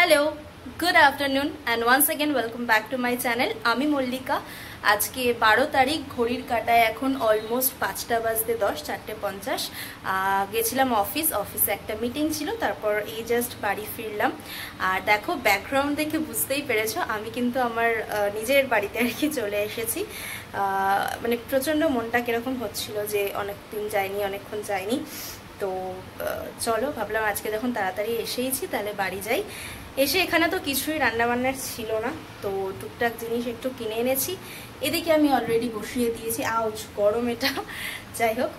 Hello, good afternoon and once again welcome back to my channel. আমি মল্লিকা। আজকে 12 তারিখ, ঘড়ির কাঁটায় এখন অলমোস্ট 5টা বাজতে 10, 4:50। গেছিলাম অফিসে একটা মিটিং ছিল, তারপর এই জাস্ট বাড়ি ফিরলাম। আর দেখো, ব্যাকগ্রাউন্ড দেখে বুঝতেই পেরেছো আমি কিন্তু আমার নিজের বাড়িতে আর কি চলে এসেছি। মানে প্রচণ্ড মনটা কীরকম হচ্ছিল যে অনেকক্ষণ যাইনি। তো চলো, ভাবলাম আজকে যখন তাড়াতাড়ি এসেইছি তাহলে বাড়ি যাই। এসে এখানে তো কিছুই রান্নাবান্নার ছিল না, তো টুকটাক জিনিস একটু কিনে এনেছি। এদিকে আমি অলরেডি বসিয়ে দিয়েছি। আউচ, গরম এটা। যাই হোক,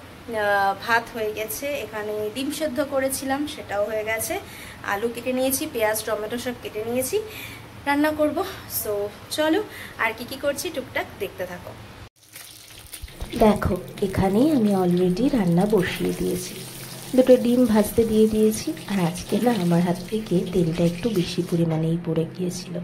ভাত হয়ে গেছে, এখানে ডিম সেদ্ধ করেছিলাম সেটাও হয়ে গেছে, আলু কেটে নিয়েছি, পেঁয়াজ টমেটো সব কেটে নিয়েছি, রান্না করব। সো চলো, আর কি করছি টুকটাক দেখতে থাকো। দেখো, এখানেই আমি অলরেডি রান্না বসিয়ে দিয়েছি। দুটো ডিম ভাজতে দিয়ে দিয়েছি। আর আজকে না আমার হাত থেকে তেলটা একটু বেশি পরিমাণেই পড়ে গিয়েছিল।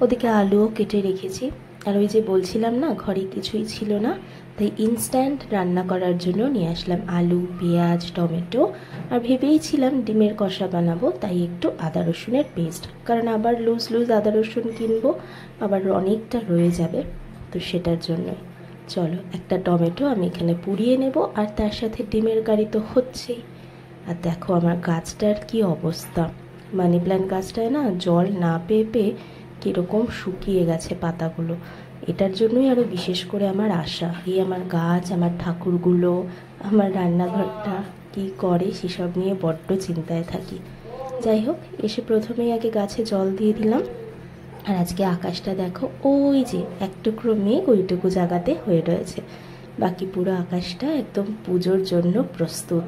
ওদিকে আলুও কেটে রেখেছি। আর ওই যে বলছিলাম না, ঘরে কিছুই ছিল না, তাই ইনস্ট্যান্ট রান্না করার জন্য নিয়ে আসলাম আলু, পেঁয়াজ, টমেটো। আর ভেবেইছিলাম ডিমের কষা বানাবো, তাই একটু আদা রসুনের পেস্ট, কারণ আবার লুজ আদা রসুন কিনবো, আবার অনেকটা রয়ে যাবে, তো সেটার জন্যই। চলো, একটা টমেটো আমি এখানে পুড়িয়ে নেব, আর তার সাথে ডিমের কারি তো হচ্ছেই। আর দেখো আমার গাছটার কি অবস্থা। মানি প্ল্যান্ট গাছটায় না জল না পেয়ে কীরকম শুকিয়ে গেছে পাতাগুলো। এটার জন্যই আরও বিশেষ করে আমার আশা, এই আমার গাছ, আমার ঠাকুরগুলো, আমার রান্নাঘরটা কি করে সেসব নিয়ে বড্ড চিন্তায় থাকি। যাই হোক, এসে প্রথমেই আগে গাছে জল দিয়ে দিলাম। আর আজকে আকাশটা দেখো, ওই যে এক টুকরো মেঘ ওইটুকু জায়গাতে হয়ে রয়েছে, বাকি পুরো আকাশটা একদম পুজোর জন্য প্রস্তুত।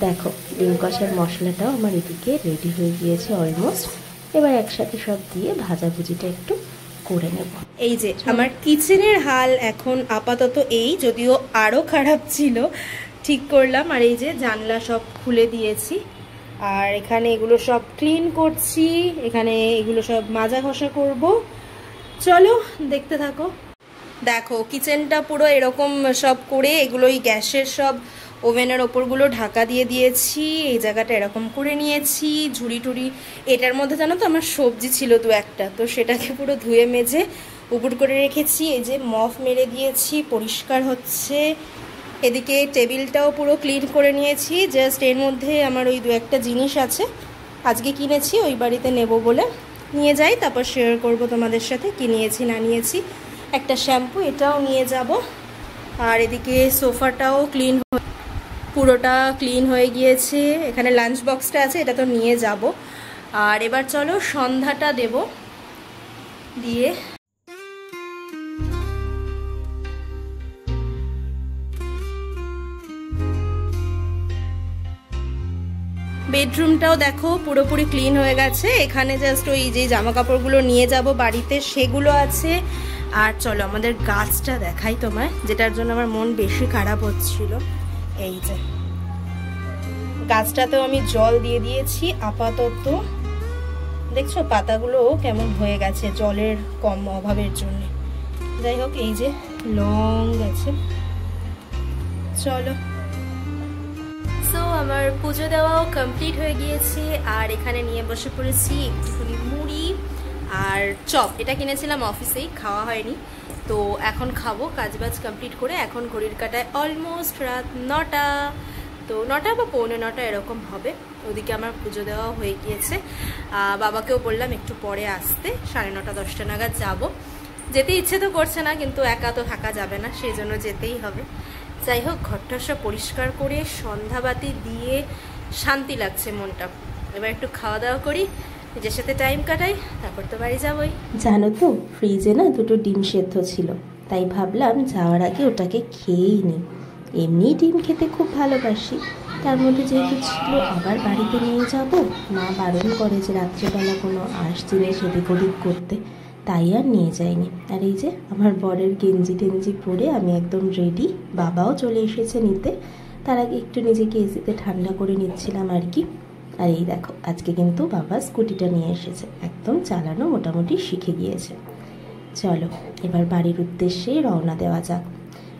দেখো, ডিম কষার মশলাটাও আমার এদিকে রেডি হয়ে গিয়েছে অলমোস্ট। এবার একসাথে সব দিয়ে ভাজাভুজিটা একটু করে নেব। এই যে আমার কিচেনের হাল এখন আপাতত এই, যদিও আরও খারাপ ছিল, ঠিক করলাম। আর এই যে জানলা সব খুলে দিয়েছি, আর এখানে এগুলো সব ক্লিন করছি, এখানে এগুলো সব মাজা ঘষা করব। চলো দেখতে থাকো। দেখো, কিচেনটা পুরো এরকম সব করে, এগুলোই গ্যাসের সব ওভেনের ওপরগুলো ঢাকা দিয়ে দিয়েছি, এই জায়গাটা এরকম করে নিয়েছি, ঝুড়ি টুড়ি। এটার মধ্যে জানো তো আমার সবজি ছিল 2-1টা, তো সেটাকে পুরো ধুয়ে মেজে উপুর করে রেখেছি। এই যে মফ মেরে দিয়েছি, পরিষ্কার হচ্ছে। এদিকে টেবিলটাও পুরো ক্লিন করে নিয়েছি। জাস্ট এর মধ্যে আমার ওই 2-1টা জিনিস আছে, আজকে কিনেছি, ওই বাড়িতে নেব বলে নিয়ে যাই, তারপর শেয়ার করব তোমাদের সাথে কি নিয়েছি না নিয়েছি। একটা শ্যাম্পু, এটাও নিয়ে যাব। আর এদিকে সোফাটাও পুরোটা ক্লিন হয়ে গিয়েছে। এখানে লাঞ্চ বক্সটা আছে, এটা তো নিয়ে যাব। আর এবার চলো সন্ধ্যাটা দেব, দিয়ে বেডরুমটাও দেখো পুরোপুরি ক্লিন হয়ে গেছে। এখানে জাস্ট ওই যে জামা কাপড়গুলো নিয়ে যাব বাড়িতে, সেগুলো আছে। আর চলো আমাদের গাছটা দেখাই তোমায়, যেটার জন্য আমার মন বেশি খারাপ হচ্ছিল। এই যে গাছটাতেও আমি জল দিয়ে দিয়েছি আপাতত। দেখছো পাতাগুলো কেমন হয়ে গেছে জলের কম অভাবের জন্য। যাই হোক, এই যে লং গেছে। চলো, সো আমার পুজো দেওয়াও কমপ্লিট হয়ে গিয়েছে। আর এখানে নিয়ে বসে পড়েছি একটুখানি মুড়ি আর চপ। এটা কিনেছিলাম অফিসেই, খাওয়া হয়নি, তো এখন খাবো কাজবাজ কমপ্লিট করে। এখন ঘড়ির কাঁটায় অলমোস্ট রাত 9টা, তো 9টা বা 9:45 এরকম হবে। ওদিকে আমার পুজো দেওয়া হয়ে গিয়েছে। বাবাকেও বললাম একটু পরে আসতে, 9:30 10টা নাগাদ যাবো। যেতে ইচ্ছে তো করছে না, কিন্তু একা তো থাকা যাবে না, সেই জন্য যেতেই হবে। যাই হোক, ঘরটা সব পরিষ্কার করে সন্ধ্যাবাতি দিয়ে শান্তি লাগছে মনটা। এবার একটু খাওয়া দাওয়া করি, নিজের সাথে টাইম কাটাই, তারপর তো বাড়ি যাবই। জানো তো, ফ্রিজে না দুটো ডিম সেদ্ধ ছিল, তাই ভাবলাম যাওয়ার আগে ওটাকে খেয়েই নিই। এমনি ডিম খেতে খুব ভালোবাসি, তার মধ্যে যেহেতু ছিল আবার বাড়িতে নিয়ে যাব, মা বারণ করে যে রাত্রেবেলা কোনো জিনিস এদিক ওদিক করতে, তাই আর নিয়ে যাইনি। আর এই যে আমার বরের গেঞ্জি পরে আমি একদম রেডি, বাবাও চলে এসেছে নিতে। তার আগে একটু নিজেকে এসিতে ঠান্ডা করে নিচ্ছিলাম আর কি। আর এই দেখো, আজকে কিন্তু বাবা স্কুটিটা নিয়ে এসেছে, একদম চালানো মোটামুটি শিখে গিয়েছে। চলো এবার বাড়ির উদ্দেশ্যে রওনা দেওয়া যাক।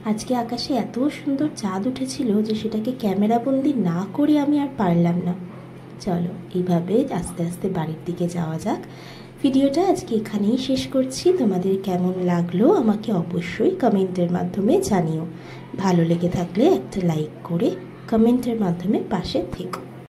আজকে আকাশে এত সুন্দর চাঁদ উঠেছিল যে সেটাকে ক্যামেরাবন্দি না করে আমি আর পারলাম না। চলো এইভাবে আস্তে আস্তে বাড়ির দিকে যাওয়া যাক। ভিডিওটা আজকে এখানেই শেষ করছি। তোমাদের কেমন লাগলো আমাকে অবশ্যই কমেন্টের মাধ্যমে জানিও। ভালো লেগে থাকলে একটা লাইক করে কমেন্টের মাধ্যমে পাশে থেকো।